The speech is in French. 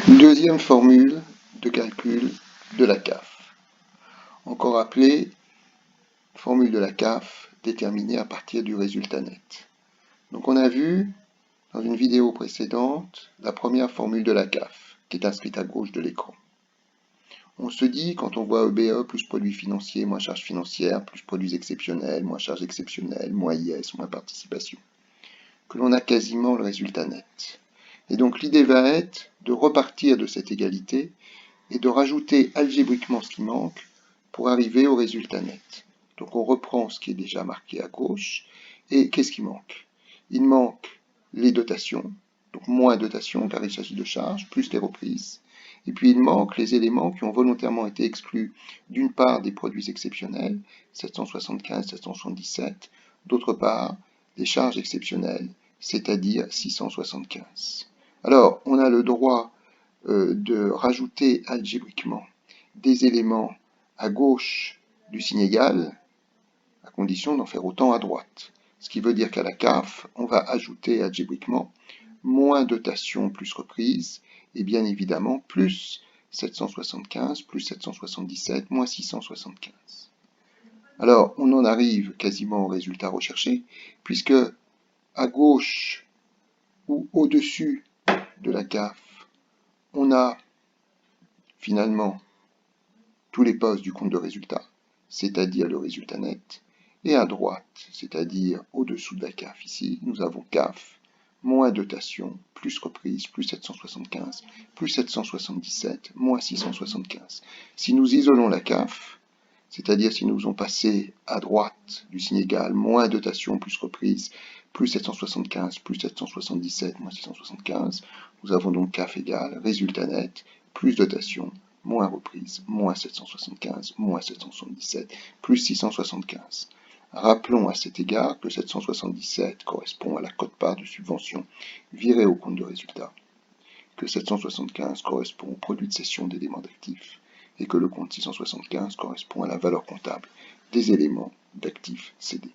Deuxième formule de calcul de la CAF, encore appelée formule de la CAF déterminée à partir du résultat net. Donc on a vu dans une vidéo précédente la première formule de la CAF qui est inscrite à gauche de l'écran. On se dit quand on voit EBE plus produit financier moins charges financières plus produits exceptionnels moins charges exceptionnelles moins IS moins participation que l'on a quasiment le résultat net. Et donc l'idée va être de repartir de cette égalité et de rajouter algébriquement ce qui manque pour arriver au résultat net. Donc on reprend ce qui est déjà marqué à gauche, et qu'est-ce qui manque? Il manque les dotations, donc moins dotations car il s'agit de charges, plus les reprises, et puis il manque les éléments qui ont volontairement été exclus d'une part des produits exceptionnels, 775, 777, d'autre part des charges exceptionnelles, c'est-à-dire 675. Alors, on a le droit de rajouter algébriquement des éléments à gauche du signe égal, à condition d'en faire autant à droite. Ce qui veut dire qu'à la CAF, on va ajouter algébriquement moins dotation plus reprise, et bien évidemment plus 775, plus 777, moins 675. Alors, on en arrive quasiment au résultat recherché, puisque à gauche ou au-dessus de la CAF, on a finalement tous les postes du compte de résultat, c'est-à-dire le résultat net, et à droite, c'est-à-dire au-dessous de la CAF ici, nous avons CAF, moins dotation, plus reprise, plus 775, plus 777, moins 675. Si nous isolons la CAF, c'est-à-dire si nous faisons passer à droite du signe égal, moins dotation, plus reprise, plus 775, plus 777, moins 675, nous avons donc CAF égale résultat net, plus dotation, moins reprise, moins 775, moins 777, plus 675. Rappelons à cet égard que 777 correspond à la quote-part de subvention virée au compte de résultat, que 775 correspond au produit de cession d'éléments d'actifs, et que le compte 675 correspond à la valeur comptable des éléments d'actifs cédés.